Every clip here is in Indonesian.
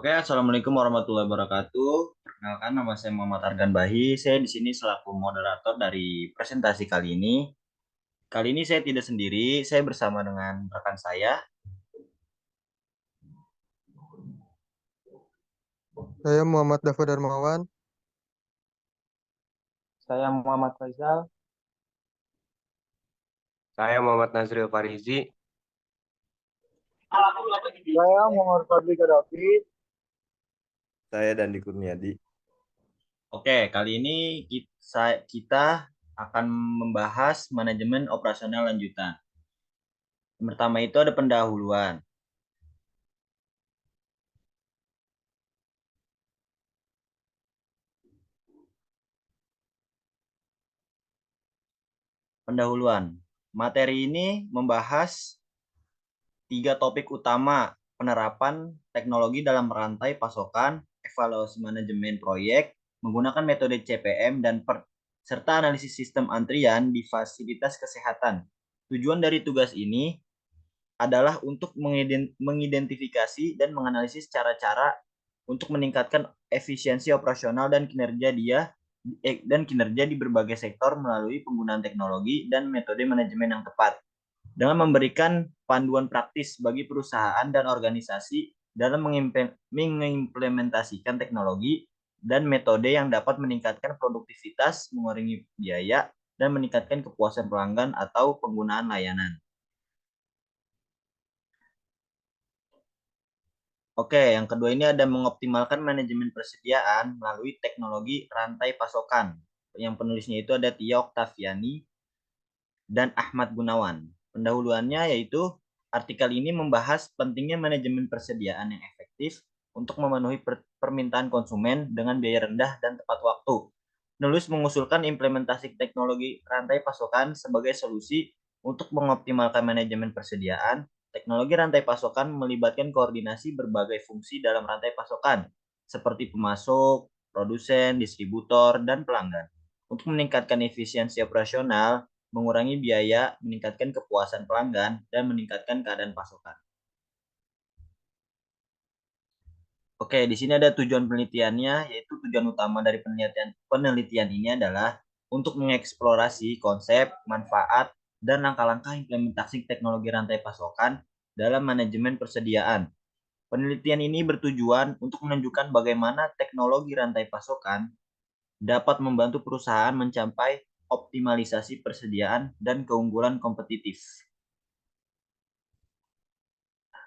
Oke, Assalamualaikum warahmatullahi wabarakatuh. Perkenalkan, nama saya Muhammad Argan Bahi. Saya di sini selaku moderator dari presentasi kali ini. Kali ini saya tidak sendiri, saya bersama dengan rekan saya. Saya Muhammad Dafa Darmawan. Saya Muhammad Faisal. Saya Muhammad Nazril Farizi. Saya Muhammad Fadli Gaddafi. Saya Dandi Kurniadi. Oke, kali ini kita akan membahas manajemen operasional lanjutan. Yang pertama itu ada pendahuluan. Pendahuluan. Materi ini membahas 3 topik utama: penerapan teknologi dalam rantai pasokan, evaluasi manajemen proyek, menggunakan metode CPM, serta analisis sistem antrian di fasilitas kesehatan. Tujuan dari tugas ini adalah untuk mengidentifikasi dan menganalisis cara-cara untuk meningkatkan efisiensi operasional dan kinerja di berbagai sektor melalui penggunaan teknologi dan metode manajemen yang tepat, dengan memberikan panduan praktis bagi perusahaan dan organisasi dalam mengimplementasikan teknologi dan metode yang dapat meningkatkan produktivitas, mengurangi biaya, dan meningkatkan kepuasan pelanggan atau penggunaan layanan. Oke, yang kedua ini ada mengoptimalkan manajemen persediaan melalui teknologi rantai pasokan. Yang penulisnya itu ada Tia Oktaviani dan Ahmad Gunawan. Pendahuluannya yaitu artikel ini membahas pentingnya manajemen persediaan yang efektif untuk memenuhi permintaan konsumen dengan biaya rendah dan tepat waktu. Penulis mengusulkan implementasi teknologi rantai pasokan sebagai solusi untuk mengoptimalkan manajemen persediaan. Teknologi rantai pasokan melibatkan koordinasi berbagai fungsi dalam rantai pasokan, seperti pemasok, produsen, distributor, dan pelanggan, untuk meningkatkan efisiensi operasional, mengurangi biaya, meningkatkan kepuasan pelanggan, dan meningkatkan keadaan pasokan. Oke, di sini ada tujuan penelitiannya, yaitu tujuan utama dari penelitian ini adalah untuk mengeksplorasi konsep, manfaat, dan langkah-langkah implementasi teknologi rantai pasokan dalam manajemen persediaan. Penelitian ini bertujuan untuk menunjukkan bagaimana teknologi rantai pasokan dapat membantu perusahaan mencapai optimalisasi persediaan dan keunggulan kompetitif.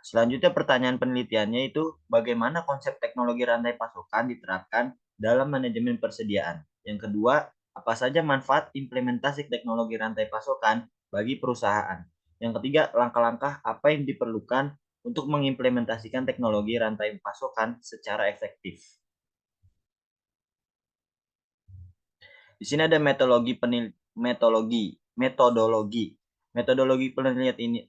Selanjutnya pertanyaan penelitiannya itu bagaimana konsep teknologi rantai pasokan diterapkan dalam manajemen persediaan. Yang kedua, apa saja manfaat implementasi teknologi rantai pasokan bagi perusahaan. Yang ketiga, langkah-langkah apa yang diperlukan untuk mengimplementasikan teknologi rantai pasokan secara efektif. Di sini ada metodologi penelitian ini.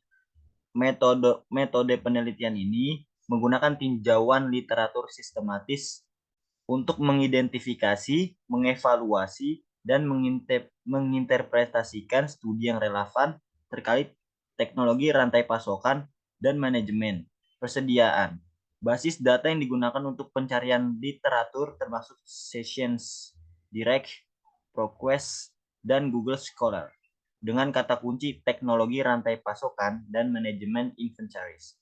Metode penelitian ini menggunakan tinjauan literatur sistematis untuk mengidentifikasi, mengevaluasi, dan menginterpretasikan studi yang relevan terkait teknologi rantai pasokan dan manajemen persediaan. Basis data yang digunakan untuk pencarian literatur termasuk Sessions Direct, ProQuest, dan Google Scholar, dengan kata kunci teknologi rantai pasokan dan manajemen inventories.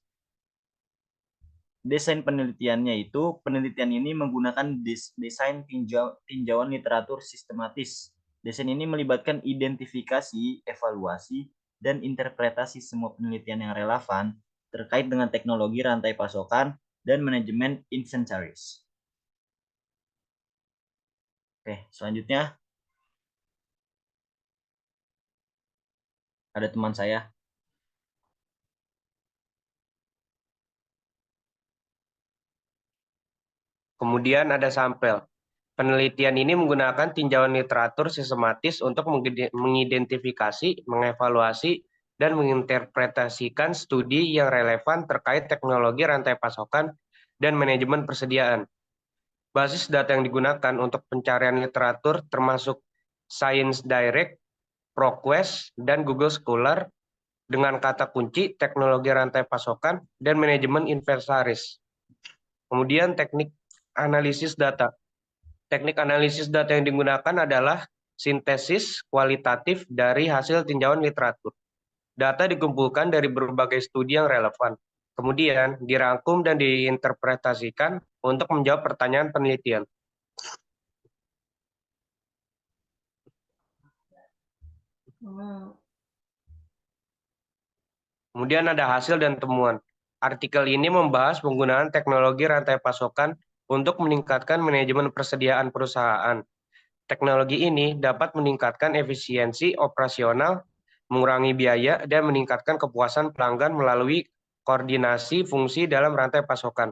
Desain penelitiannya itu, penelitian ini menggunakan desain tinjauan literatur sistematis. Desain ini melibatkan identifikasi, evaluasi, dan interpretasi semua penelitian yang relevan terkait dengan teknologi rantai pasokan dan manajemen inventories. Oke, selanjutnya ada teman saya. Kemudian ada sampel. Penelitian ini menggunakan tinjauan literatur sistematis untuk mengidentifikasi, mengevaluasi, dan menginterpretasikan studi yang relevan terkait teknologi rantai pasokan dan manajemen persediaan. Basis data yang digunakan untuk pencarian literatur termasuk Science Direct, ProQuest, dan Google Scholar dengan kata kunci teknologi rantai pasokan dan manajemen inventaris. Kemudian teknik analisis data. Teknik analisis data yang digunakan adalah sintesis kualitatif dari hasil tinjauan literatur. Data dikumpulkan dari berbagai studi yang relevan, kemudian dirangkum dan diinterpretasikan untuk menjawab pertanyaan penelitian. Kemudian ada hasil dan temuan. Artikel ini membahas penggunaan teknologi rantai pasokan untuk meningkatkan manajemen persediaan perusahaan. Teknologi ini dapat meningkatkan efisiensi operasional, mengurangi biaya, dan meningkatkan kepuasan pelanggan melalui koordinasi fungsi dalam rantai pasokan.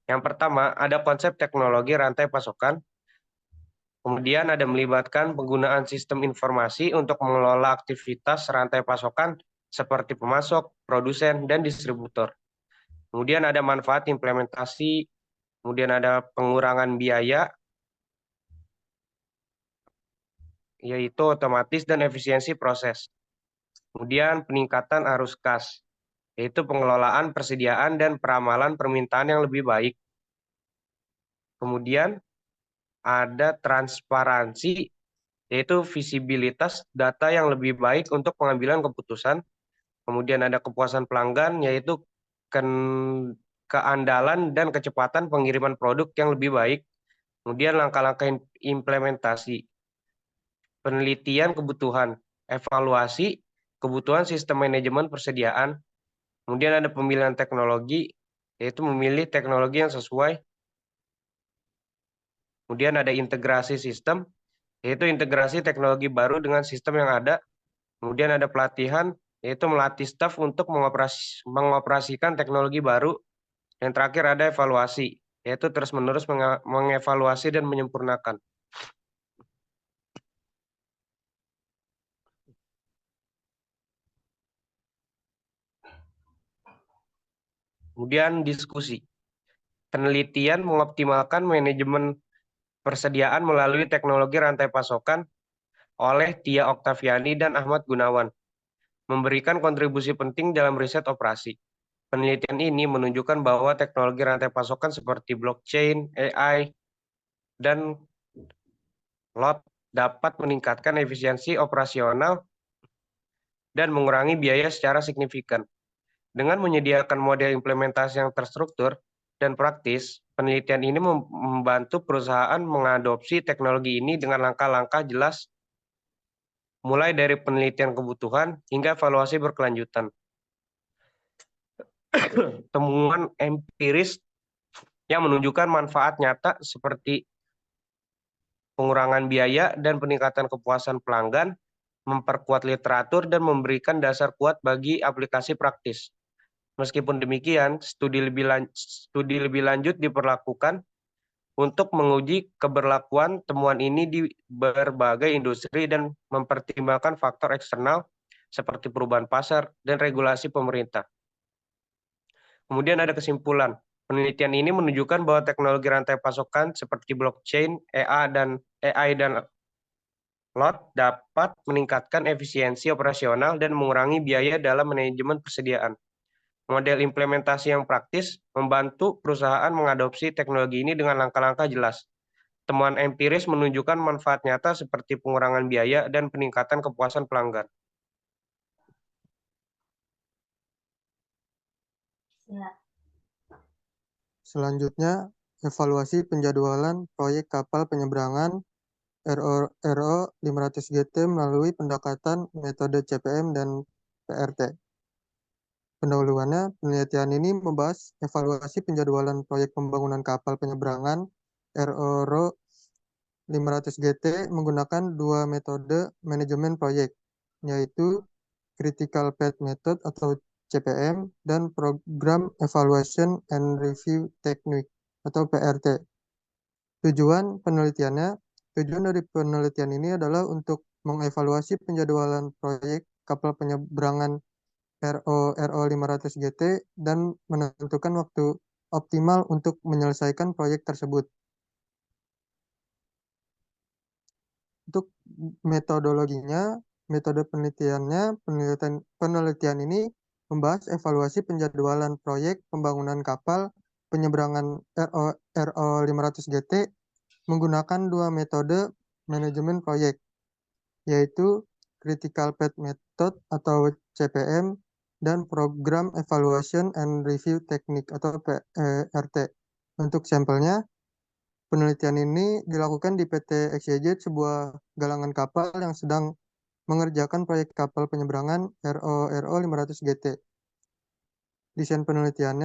Yang pertama, ada konsep teknologi rantai pasokan. Kemudian ada melibatkan penggunaan sistem informasi untuk mengelola aktivitas rantai pasokan seperti pemasok, produsen, dan distributor. Kemudian ada manfaat implementasi, kemudian ada pengurangan biaya, yaitu otomatis dan efisiensi proses. Kemudian peningkatan arus kas, yaitu pengelolaan persediaan dan peramalan permintaan yang lebih baik. Kemudian ada transparansi, yaitu visibilitas data yang lebih baik untuk pengambilan keputusan. Kemudian ada kepuasan pelanggan, yaitu keandalan dan kecepatan pengiriman produk yang lebih baik. Kemudian langkah-langkah implementasi, penelitian kebutuhan, evaluasi, kebutuhan sistem manajemen persediaan. Kemudian ada pemilihan teknologi, yaitu memilih teknologi yang sesuai. Kemudian ada integrasi sistem, yaitu integrasi teknologi baru dengan sistem yang ada. Kemudian ada pelatihan, yaitu melatih staf untuk mengoperasikan teknologi baru. Yang terakhir ada evaluasi, yaitu terus-menerus mengevaluasi dan menyempurnakan. Kemudian diskusi. Penelitian mengoptimalkan manajemen persediaan melalui teknologi rantai pasokan oleh Tia Oktaviani dan Ahmad Gunawan, memberikan kontribusi penting dalam riset operasi. Penelitian ini menunjukkan bahwa teknologi rantai pasokan seperti blockchain, AI, dan lot dapat meningkatkan efisiensi operasional dan mengurangi biaya secara signifikan. Dengan menyediakan model implementasi yang terstruktur dan praktis, penelitian ini membantu perusahaan mengadopsi teknologi ini dengan langkah-langkah jelas, mulai dari penelitian kebutuhan hingga evaluasi berkelanjutan. Temuan empiris yang menunjukkan manfaat nyata seperti pengurangan biaya dan peningkatan kepuasan pelanggan, memperkuat literatur, dan memberikan dasar kuat bagi aplikasi praktis. Meskipun demikian, studi lebih lanjut diperlakukan untuk menguji keberlakuan temuan ini di berbagai industri dan mempertimbangkan faktor eksternal seperti perubahan pasar dan regulasi pemerintah. Kemudian ada kesimpulan. Penelitian ini menunjukkan bahwa teknologi rantai pasokan seperti blockchain, AI dan lot dapat meningkatkan efisiensi operasional dan mengurangi biaya dalam manajemen persediaan. Model implementasi yang praktis membantu perusahaan mengadopsi teknologi ini dengan langkah-langkah jelas. Temuan empiris menunjukkan manfaat nyata seperti pengurangan biaya dan peningkatan kepuasan pelanggan. Selanjutnya, evaluasi penjadwalan proyek kapal penyeberangan RO 500GT melalui pendekatan metode CPM dan PRT. Pendahuluannya, penelitian ini membahas evaluasi penjadwalan proyek pembangunan kapal penyeberangan RO 500GT menggunakan dua metode manajemen proyek, yaitu Critical Path Method atau CPM dan Program Evaluation and Review Technique atau PRT. Tujuan dari penelitian ini adalah untuk mengevaluasi penjadwalan proyek kapal penyeberangan RO 500GT dan menentukan waktu optimal untuk menyelesaikan proyek tersebut. Untuk metodologinya, metode penelitian ini membahas evaluasi penjadwalan proyek pembangunan kapal penyeberangan RO 500GT menggunakan dua metode manajemen proyek, yaitu Critical Path Method atau CPM dan Program Evaluation and Review Technique atau PERT. Untuk sampelnya, penelitian ini dilakukan di PT XYZ, sebuah galangan kapal yang sedang mengerjakan proyek kapal penyeberangan RO 500GT. Desain penelitian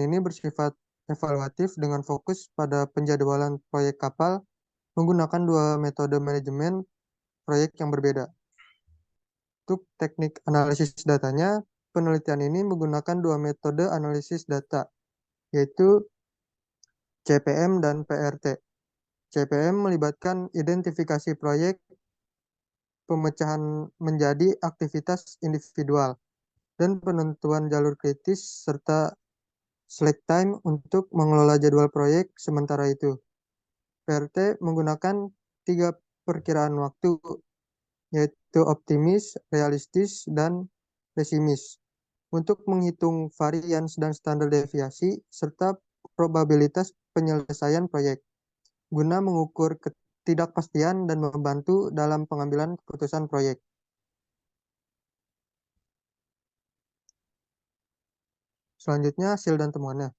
ini bersifat evaluatif dengan fokus pada penjadwalan proyek kapal menggunakan dua metode manajemen proyek yang berbeda. Untuk teknik analisis datanya, penelitian ini menggunakan dua metode analisis data, yaitu CPM dan PRT. CPM melibatkan identifikasi proyek, pemecahan menjadi aktivitas individual, dan penentuan jalur kritis serta slack time untuk mengelola jadwal proyek sementara itu. PRT menggunakan 3 perkiraan waktu, yaitu optimis, realistis, dan pesimis, untuk menghitung varians dan standar deviasi serta probabilitas penyelesaian proyek, guna mengukur ketidakpastian dan membantu dalam pengambilan keputusan proyek. Selanjutnya, hasil dan temuannya.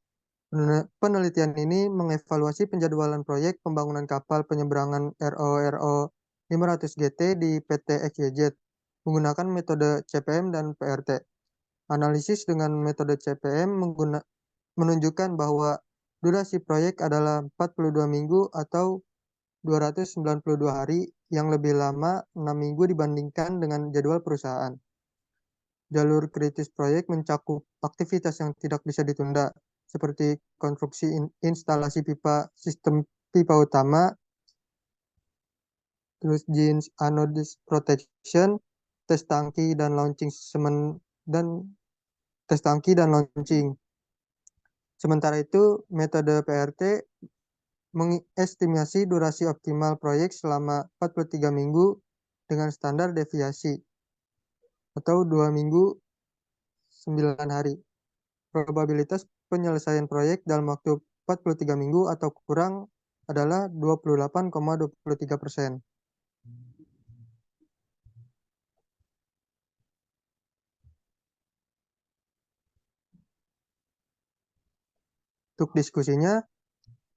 Penelitian ini mengevaluasi penjadwalan proyek pembangunan kapal penyeberangan RO 500GT di PT XYZ menggunakan metode CPM dan PRT. Analisis dengan metode CPM menunjukkan bahwa durasi proyek adalah 42 minggu atau 292 hari, yang lebih lama 6 minggu dibandingkan dengan jadwal perusahaan. Jalur kritis proyek mencakup aktivitas yang tidak bisa ditunda, seperti konstruksi instalasi pipa sistem pipa utama, terus jeans anode protection, tes tangki dan launching Sementara itu, metode PRT mengestimasi durasi optimal proyek selama 43 minggu dengan standar deviasi atau 2 minggu 9 hari. Probabilitas penyelesaian proyek dalam waktu 43 minggu atau kurang adalah 28,23%. Untuk diskusinya,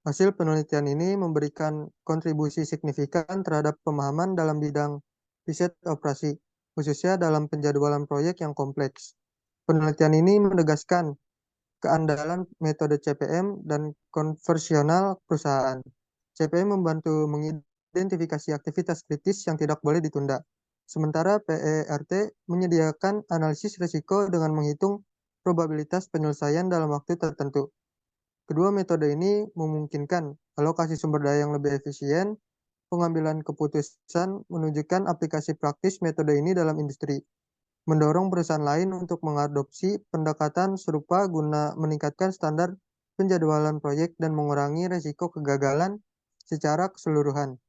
hasil penelitian ini memberikan kontribusi signifikan terhadap pemahaman dalam bidang riset operasi, khususnya dalam penjadwalan proyek yang kompleks. Penelitian ini menegaskan keandalan metode CPM dan konversional perusahaan. CPM membantu mengidentifikasi aktivitas kritis yang tidak boleh ditunda. Sementara PERT menyediakan analisis risiko dengan menghitung probabilitas penyelesaian dalam waktu tertentu. Kedua metode ini memungkinkan alokasi sumber daya yang lebih efisien, pengambilan keputusan, menunjukkan aplikasi praktis metode ini dalam industri, mendorong perusahaan lain untuk mengadopsi pendekatan serupa guna meningkatkan standar penjadwalan proyek dan mengurangi risiko kegagalan secara keseluruhan.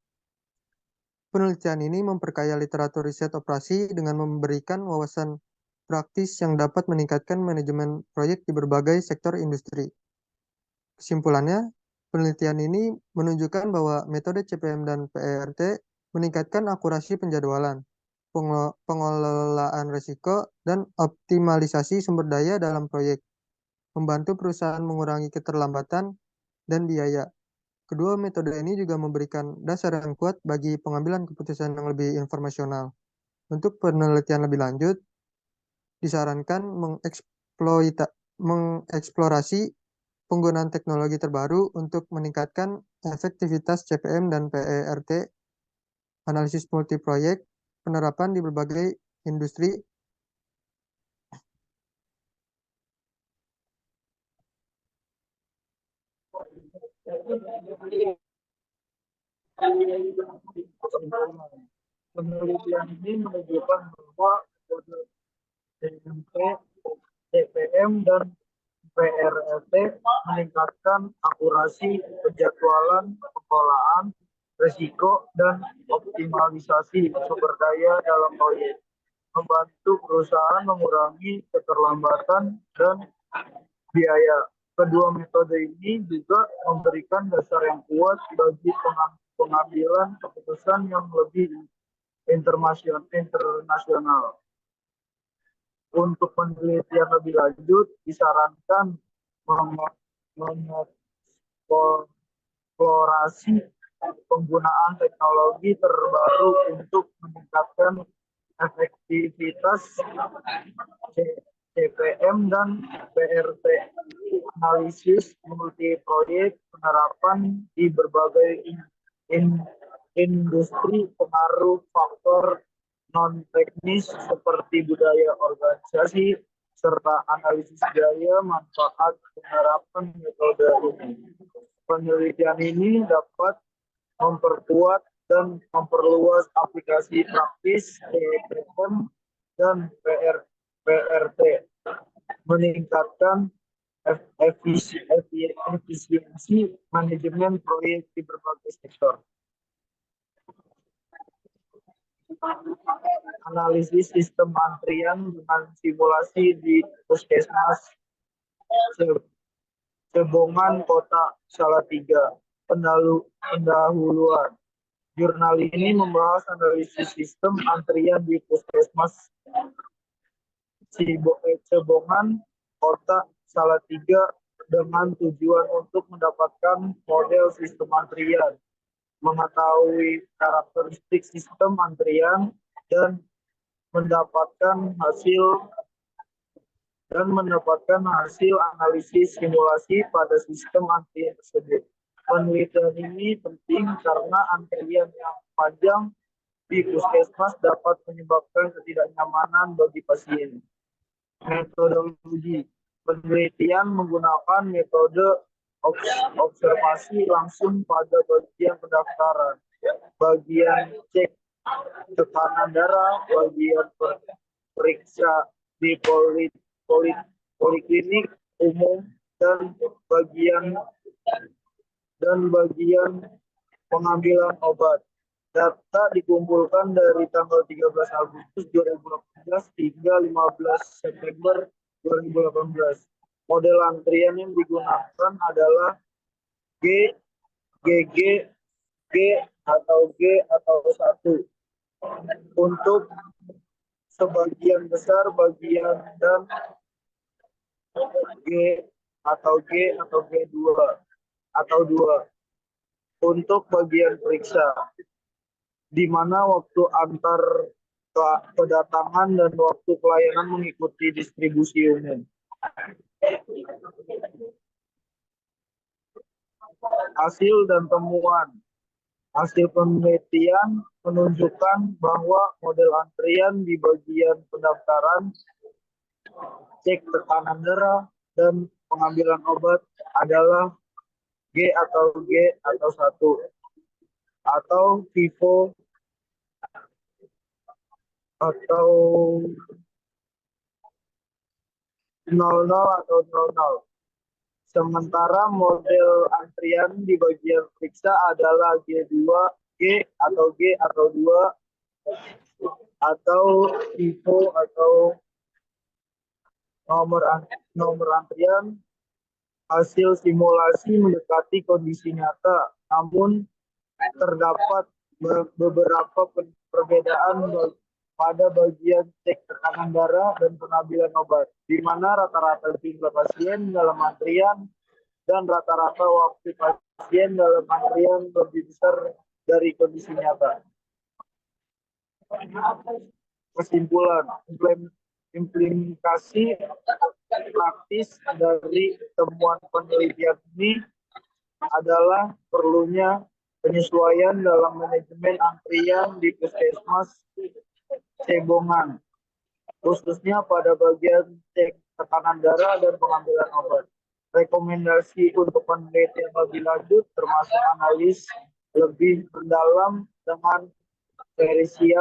Penelitian ini memperkaya literatur riset operasi dengan memberikan wawasan praktis yang dapat meningkatkan manajemen proyek di berbagai sektor industri. Kesimpulannya, penelitian ini menunjukkan bahwa metode CPM dan PERT meningkatkan akurasi penjadwalan, pengelolaan risiko, dan optimalisasi sumber daya dalam proyek, membantu perusahaan mengurangi keterlambatan dan biaya. Kedua metode ini juga memberikan dasar yang kuat bagi pengambilan keputusan yang lebih informasional. Untuk penelitian lebih lanjut, disarankan mengeksplorasi penggunaan teknologi terbaru untuk meningkatkan efektivitas CPM dan PERT, analisis multi-proyek, penerapan di berbagai industri, Penelitian ini menunjukkan bahwa CPM dan PRT meningkatkan akurasi penjadwalan, pengelolaan risiko, dan optimalisasi sumber daya dalam proyek, membantu perusahaan mengurangi keterlambatan dan biaya, Kedua metode ini juga memberikan dasar yang kuat bagi pengambilan keputusan yang lebih internasional. Untuk penelitian lebih lanjut, disarankan mengeksplorasi penggunaan teknologi terbaru untuk meningkatkan efektivitas CPM dan PRT. Analisis multi proyek penerapan di berbagai industri, pengaruh faktor non teknis seperti budaya organisasi, serta analisis gaya manfaat penerapan metode ini. Penelitian ini dapat memperkuat dan memperluas aplikasi praktis CPM dan PRT, meningkatkan efisiensi manajemen proyek di berbagai sektor. Analisis sistem antrian dengan simulasi di Puskesmas Cebongan, Kota Salatiga. Pendahuluan. Jurnal ini membahas analisis sistem antrian di Puskesmas Cebongan, Kota Salatiga dengan tujuan untuk mendapatkan model sistem antrian, mengetahui karakteristik sistem antrian, dan mendapatkan hasil analisis simulasi pada sistem antrian tersebut. Penelitian ini penting karena antrian yang panjang di puskesmas dapat menyebabkan ketidaknyamanan bagi pasien. Metodologi penelitian menggunakan metode observasi langsung pada bagian pendaftaran, bagian cek tekanan darah, bagian periksa di poliklinik umum, dan bagian pengambilan obat. Data dikumpulkan dari tanggal 13 Agustus 2018 hingga 15 September 2018. Model antrian yang digunakan adalah G, GG, G atau 1. Untuk sebagian besar bagian dan G atau G2 atau 2. Untuk bagian periksa, di mana waktu antar kedatangan dan waktu pelayanan mengikuti distribusi umum. Hasil dan temuan. Hasil penelitian menunjukkan bahwa model antrian di bagian pendaftaran, cek tekanan darah, dan pengambilan obat adalah G atau 1, atau FIFO atau 00 atau 00. Sementara model antrian di bagian periksa adalah G2, G atau 2, atau FIFO atau nomor antrian. Hasil simulasi mendekati kondisi nyata, namun terdapat beberapa perbedaan pada bagian cek tekanan darah dan pengambilan obat, di mana rata-rata jumlah pasien dalam antrian dan rata-rata waktu pasien dalam antrian lebih besar dari kondisi nyata. Kesimpulan, implementasi praktis dari temuan penelitian ini adalah perlunya penyesuaian dalam manajemen antrian di puskesmas Cebongan, khususnya pada bagian cek tekanan darah dan pengambilan obat. Rekomendasi untuk penelitian lebih lanjut termasuk analis lebih mendalam dengan variasi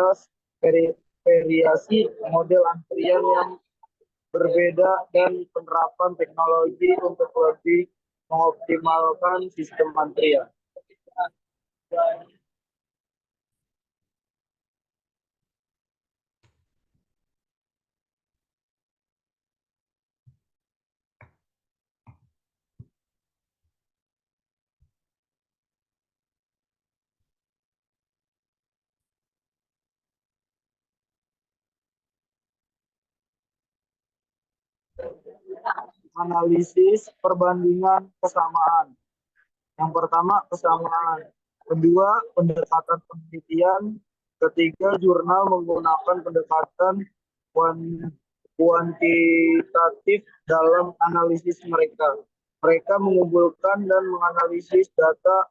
model antrian yang berbeda dan penerapan teknologi untuk lebih mengoptimalkan sistem antrian. analisis perbandingan kesamaan. Yang pertama, kesamaan. Kedua, pendekatan penelitian. Ketiga, jurnal menggunakan pendekatan kuantitatif dalam analisis mereka. Mereka mengumpulkan dan menganalisis data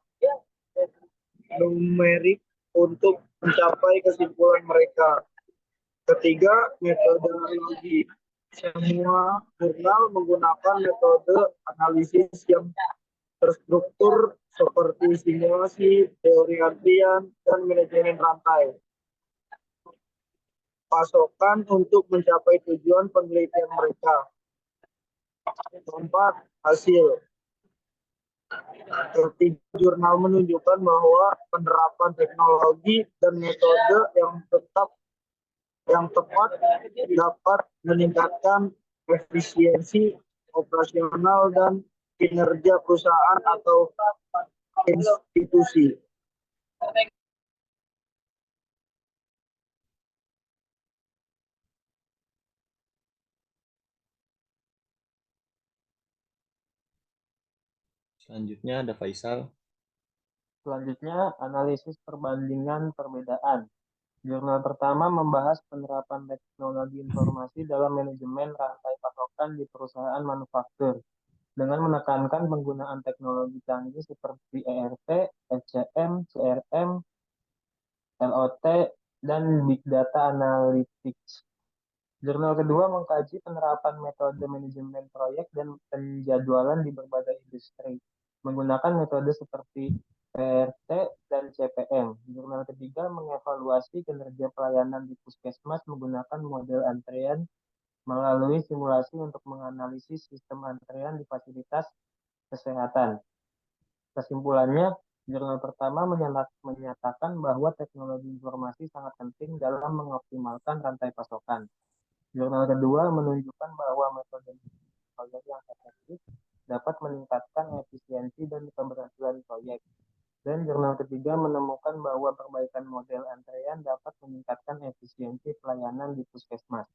numerik untuk mencapai kesimpulan mereka. Ketiga, metodologi. Semua jurnal menggunakan metode analisis yang terstruktur seperti simulasi, teori antrian, dan manajemen rantai pasokan untuk mencapai tujuan penelitian mereka. Keempat, hasil. Ketiga, jurnal menunjukkan bahwa penerapan teknologi dan metode yang tepat dapat meningkatkan efisiensi operasional dan kinerja perusahaan atau institusi. Selanjutnya ada Faisal. Selanjutnya, analisis perbandingan perbedaan. Jurnal pertama membahas penerapan teknologi informasi dalam manajemen rantai pasokan di perusahaan manufaktur dengan menekankan penggunaan teknologi canggih seperti ERP, SCM, CRM, LOT, dan Big Data Analytics. Jurnal kedua mengkaji penerapan metode manajemen proyek dan penjadwalan di berbagai industri menggunakan metode seperti PRT dan CPM. Jurnal ketiga mengevaluasi kinerja pelayanan di puskesmas menggunakan model antrean melalui simulasi untuk menganalisis sistem antrean di fasilitas kesehatan. Kesimpulannya, jurnal pertama menyatakan bahwa teknologi informasi sangat penting dalam mengoptimalkan rantai pasokan. Jurnal kedua menunjukkan bahwa metode proyek yang efektif dapat meningkatkan efisiensi dan keberhasilan proyek. Dan jurnal ketiga menemukan bahwa perbaikan model antrean dapat meningkatkan efisiensi pelayanan di puskesmas.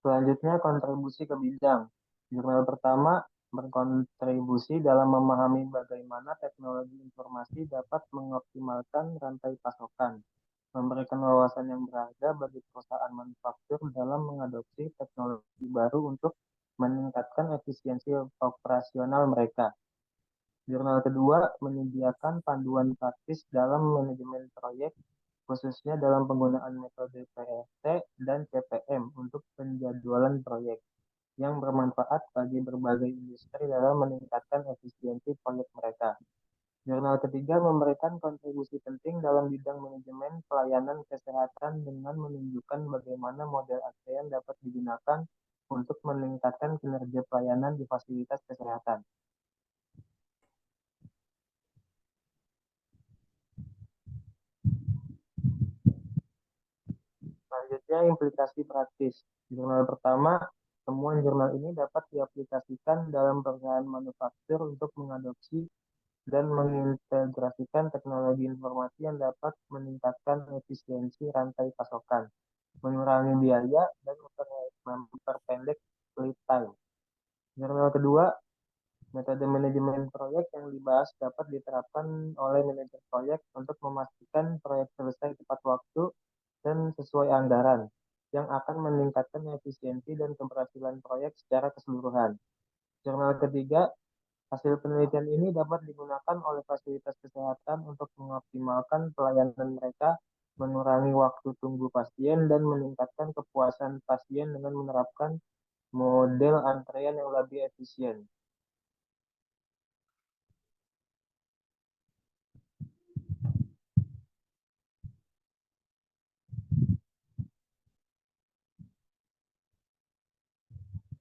Selanjutnya, kontribusi ke bidang. Jurnal pertama berkontribusi dalam memahami bagaimana teknologi informasi dapat mengoptimalkan rantai pasokan, memberikan wawasan yang berharga bagi perusahaan manufaktur dalam mengadopsi teknologi baru untuk meningkatkan efisiensi operasional mereka. Jurnal kedua menyediakan panduan praktis dalam manajemen proyek, khususnya dalam penggunaan metode PRT dan CPM untuk penjadwalan proyek, yang bermanfaat bagi berbagai industri dalam meningkatkan efisiensi proyek mereka. Jurnal ketiga memberikan kontribusi penting dalam bidang manajemen pelayanan kesehatan dengan menunjukkan bagaimana model ASEAN dapat digunakan untuk meningkatkan kinerja pelayanan di fasilitas kesehatan. Selanjutnya, implikasi praktis. Jurnal pertama, temuan jurnal ini dapat diaplikasikan dalam perusahaan manufaktur untuk mengadopsi dan mengintegrasikan teknologi informasi yang dapat meningkatkan efisiensi rantai pasokan, mengurangi biaya, dan memperpendek lead time. Jurnal kedua, metode manajemen proyek yang dibahas dapat diterapkan oleh manajer proyek untuk memastikan proyek selesai tepat waktu dan sesuai anggaran, yang akan meningkatkan efisiensi dan keberhasilan proyek secara keseluruhan. Jurnal ketiga, hasil penelitian ini dapat digunakan oleh fasilitas kesehatan untuk mengoptimalkan pelayanan mereka, mengurangi waktu tunggu pasien, dan meningkatkan kepuasan pasien dengan menerapkan model antrean yang lebih efisien.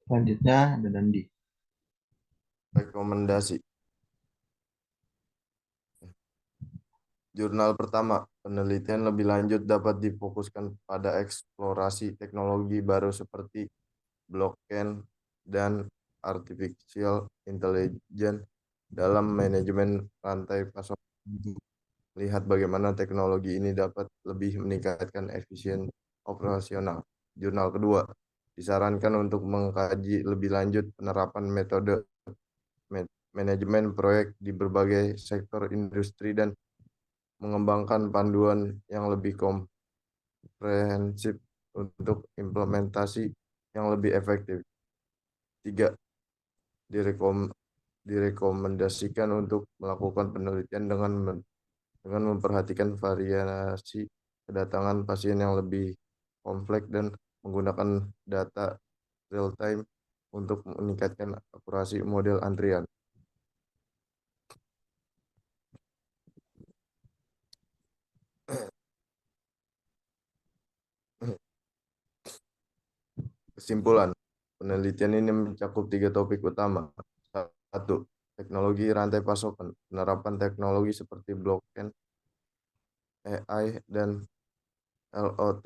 Selanjutnya ada Dandi. Rekomendasi. Jurnal pertama, penelitian lebih lanjut dapat difokuskan pada eksplorasi teknologi baru seperti blockchain dan artificial intelligence dalam manajemen rantai pasokan. Lihat bagaimana teknologi ini dapat lebih meningkatkan efisien operasional. Jurnal kedua, disarankan untuk mengkaji lebih lanjut penerapan metode manajemen proyek di berbagai sektor industri dan mengembangkan panduan yang lebih komprehensif untuk implementasi yang lebih efektif. 3. Direkomendasikan untuk melakukan penelitian dengan memperhatikan variasi kedatangan pasien yang lebih kompleks dan menggunakan data real time untuk meningkatkan akurasi model antrian. Kesimpulan, penelitian ini mencakup 3 topik utama. 1. Teknologi rantai pasokan. Penerapan teknologi seperti blockchain, AI, dan LOT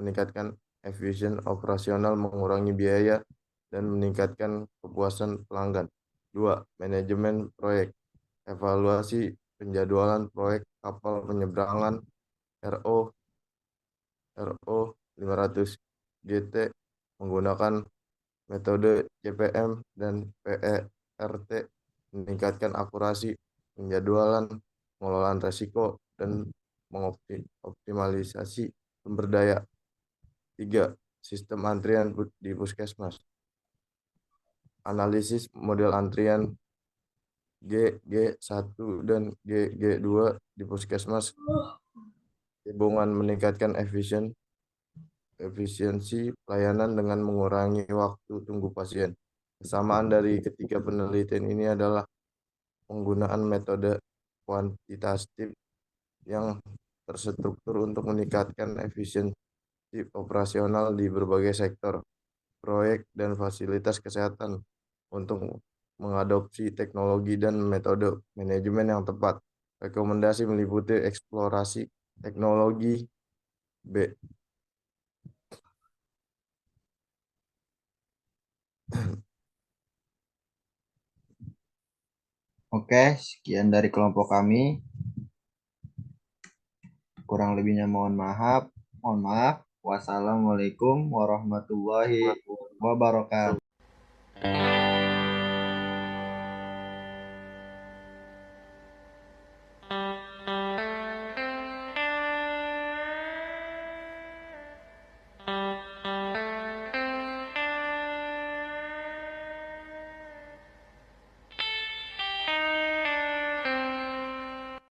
meningkatkan efisien operasional, mengurangi biaya, dan meningkatkan kepuasan pelanggan. 2. Manajemen proyek. Evaluasi penjadwalan proyek kapal penyeberangan RO 500 GT menggunakan metode CPM dan PERT, meningkatkan akurasi penjadwalan, pengelolaan risiko, dan mengoptimalisasi sumber daya. 3. Sistem antrian di puskesmas. Analisis model antrian GG1 dan GG2 di puskesmas hubungan meningkatkan efisiensi pelayanan dengan mengurangi waktu tunggu pasien. Kesamaan dari ketiga penelitian ini adalah penggunaan metode kuantitatif yang terstruktur untuk meningkatkan efisiensi operasional di berbagai sektor, proyek, dan fasilitas kesehatan untuk mengadopsi teknologi dan metode manajemen yang tepat. Rekomendasi meliputi eksplorasi teknologi B. Oke, sekian dari kelompok kami. Kurang lebihnya mohon maaf. Wassalamualaikum warahmatullahi wabarakatuh.